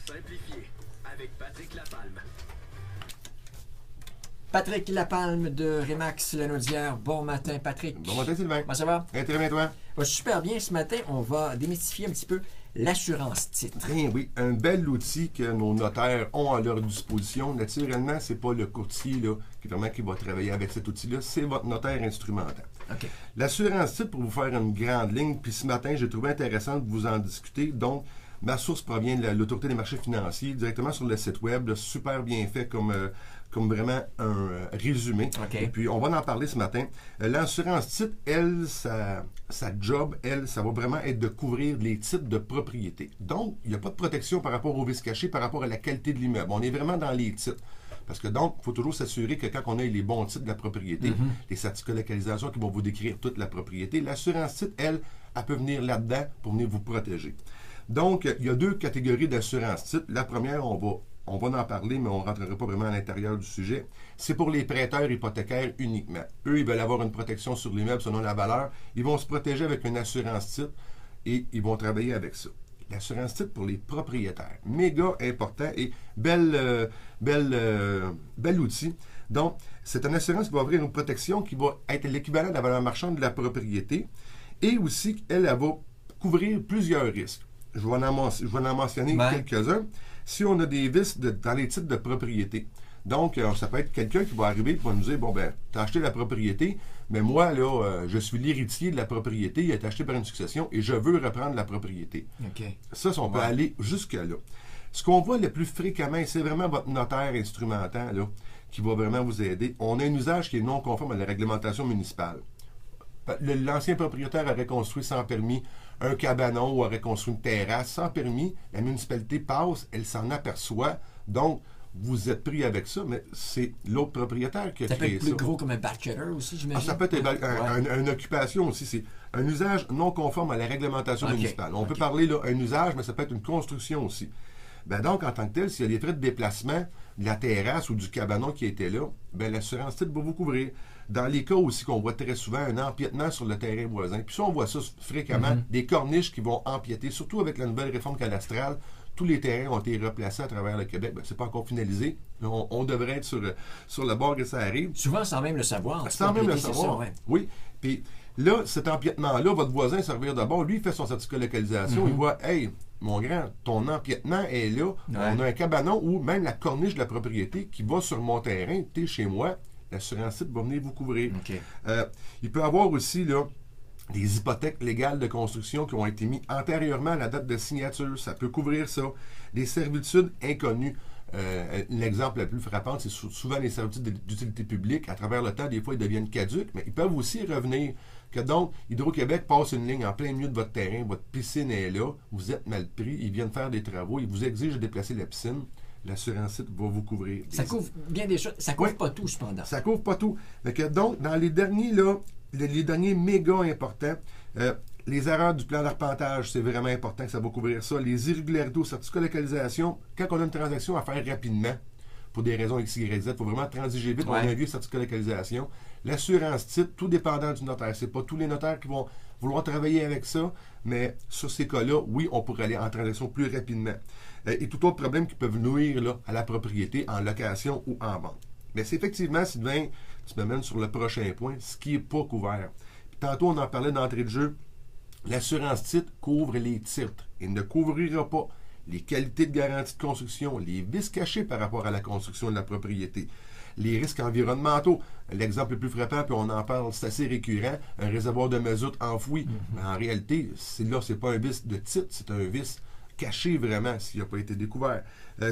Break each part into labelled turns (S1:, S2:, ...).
S1: simplifié avec Patrick Lapalme.
S2: Patrick Lapalme de Remax Lanaudière. Bon matin, Patrick.
S3: Bon matin, Sylvain.
S2: Comment ça va?
S3: Très bien, toi?
S2: Va super bien. Ce matin, on va démystifier un petit peu l'assurance titre.
S3: Bien, oui, un bel outil que nos notaires ont à leur disposition. Naturellement, c'est pas le courtier là, qui va travailler avec cet outil-là, c'est votre notaire instrumental.
S2: OK.
S3: L'assurance titre, pour vous faire une grande ligne, puis ce matin, j'ai trouvé intéressant de vous en discuter. Donc, ma source provient de l'Autorité des marchés financiers, directement sur le site web, là, super bien fait comme vraiment un résumé.
S2: OK.
S3: Et puis, on va en parler ce matin. L'assurance titre, elle, sa job, elle, ça va vraiment être de couvrir les titres de propriété. Donc, il n'y a pas de protection par rapport au risque caché, par rapport à la qualité de l'immeuble. On est vraiment dans les titres. Parce que donc, il faut toujours s'assurer que quand on a les bons titres de la propriété, les certificats de localisation qui vont vous décrire toute la propriété, l'assurance titre, elle peut venir là-dedans pour venir vous protéger. Donc, il y a deux catégories d'assurance titre. La première, on va en parler, mais on ne rentrera pas vraiment à l'intérieur du sujet. C'est pour les prêteurs hypothécaires uniquement. Eux, ils veulent avoir une protection sur l'immeuble selon la valeur. Ils vont se protéger avec une assurance titre et ils vont travailler avec ça. L'assurance titre pour les propriétaires. Méga important et bel outil. Donc, c'est une assurance qui va offrir une protection qui va être l'équivalent de la valeur marchande de la propriété et aussi, elle va couvrir plusieurs risques. Je vais en mentionner quelques-uns. Si on a des vices dans les titres de propriété, donc ça peut être quelqu'un qui va arriver et va nous dire, bon ben, tu as acheté la propriété, mais moi, là, je suis l'héritier de la propriété, il a été acheté par une succession et je veux reprendre la propriété.
S2: OK.
S3: Ça, on peut aller jusque-là. Ce qu'on voit le plus fréquemment, c'est vraiment votre notaire instrumental là, qui va vraiment vous aider. On a un usage qui est non conforme à la réglementation municipale. L'ancien propriétaire aurait construit sans permis un cabanon ou aurait construit une terrasse sans permis. La municipalité passe, elle s'en aperçoit. Donc, vous êtes pris avec ça, mais c'est l'autre propriétaire qui a créé ça.
S2: Ça peut être plus gros comme un bachelor aussi, j'imagine?
S3: Ça peut être une occupation aussi. C'est un usage non conforme à la réglementation municipale. On peut parler là un usage, mais ça peut être une construction aussi. Ben donc, en tant que tel, s'il y a des frais de déplacement de la terrasse ou du cabanon qui était là, ben l'assurance titre va vous couvrir. Dans les cas aussi qu'on voit très souvent, un empiètement sur le terrain voisin. Puis ça, on voit ça fréquemment, des corniches qui vont empiéter, surtout avec la nouvelle réforme cadastrale. Tous les terrains ont été replacés à travers le Québec. Ben, c'est pas encore finalisé. On devrait être sur le bord que ça arrive.
S2: Souvent, sans même le savoir.
S3: Sans même le savoir.
S2: Ça,
S3: oui. Puis là, cet empiètement-là, votre voisin servir d'abord, lui, il fait son certificat de localisation. Il voit, hey, mon grand, ton empiètement est là. On a un cabanon ou même la corniche de la propriété qui va sur mon terrain. Tu es chez moi. L'assurance titre va venir vous couvrir.
S2: OK.
S3: Il peut y avoir aussi là, des hypothèques légales de construction qui ont été mises antérieurement à la date de signature. Ça peut couvrir ça. Des servitudes inconnues. L'exemple le plus frappant, c'est souvent les servitudes d'utilité publique. À travers le temps, des fois, ils deviennent caducs, mais ils peuvent aussi revenir. Que donc, Hydro-Québec passe une ligne en plein milieu de votre terrain, votre piscine est là, vous êtes mal pris, ils viennent faire des travaux, ils vous exigent de déplacer la piscine. L'assurance titre va vous couvrir.
S2: Ça couvre bien des choses. Ça couvre pas tout, cependant.
S3: Ça couvre pas tout. Donc, dans les derniers, là, les derniers méga importants, les erreurs du plan d'arpentage, c'est vraiment important que ça va couvrir ça. Les irrégularités au certificat de localisation, quand on a une transaction à faire rapidement, pour des raisons X, Y, Z, il faut vraiment transiger vite. On a un vieux certificat de localisation. L'assurance titre, tout dépendant du notaire. C'est pas tous les notaires qui vont vouloir travailler avec ça, mais sur ces cas-là, oui, on pourrait aller en transaction plus rapidement. Et tout autre problème qui peuvent nuire là, à la propriété en location ou en vente. Mais c'est effectivement, Sylvain, tu m'amènes sur le prochain point, ce qui n'est pas couvert. Puis tantôt, on en parlait d'entrée de jeu. L'assurance titre couvre les titres et ne couvrira pas les qualités de garantie de construction, les vices cachés par rapport à la construction de la propriété, les risques environnementaux. L'exemple le plus frappant, puis on en parle, c'est assez récurrent, un réservoir de mazout enfoui. Mais en réalité, c'est pas un vice de titre, c'est un vice caché vraiment s'il n'a pas été découvert.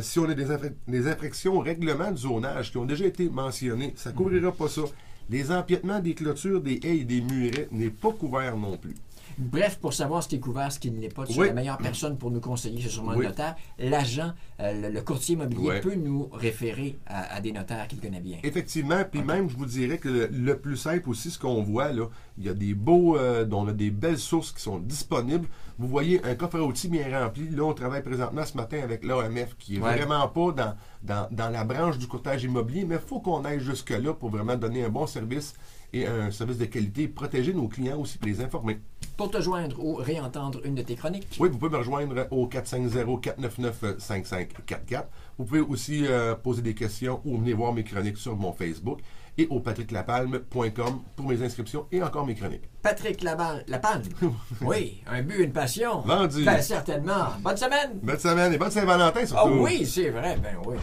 S3: Si on a des infractions au règlement de zonage qui ont déjà été mentionnées, ça ne couvrira pas ça. Les empiètements des clôtures, des haies et des murets n'est pas couvert non plus.
S2: Bref, pour savoir ce qui est couvert, ce qui ne l'est pas, tu es la meilleure personne pour nous conseiller, c'est sûrement le notaire. L'agent, le courtier immobilier peut nous référer à des notaires qu'il connaît bien.
S3: Effectivement, puis même, je vous dirais que le plus simple aussi, ce qu'on voit, là, il y a des beaux, on a des belles sources qui sont disponibles. Vous voyez un coffre à outils bien rempli. Là, on travaille présentement ce matin avec l'AMF, qui est vraiment pas dans la branche du courtage immobilier, mais il faut qu'on aille jusque-là pour vraiment donner un bon service et un service de qualité, protéger nos clients aussi, pour les informer.
S2: pour te joindre ou réentendre une de tes chroniques?
S3: Oui, vous pouvez me rejoindre au 450-499-5544. Vous pouvez aussi poser des questions ou venir voir mes chroniques sur mon Facebook et au patricklapalme.com pour mes inscriptions et encore mes chroniques.
S2: Patrick Lapalme. Oui, un but, une passion.
S3: Vendu.
S2: Ben, certainement. Bonne semaine.
S3: Bonne semaine et bonne Saint-Valentin surtout.
S2: Ah oui, c'est vrai. Ben oui.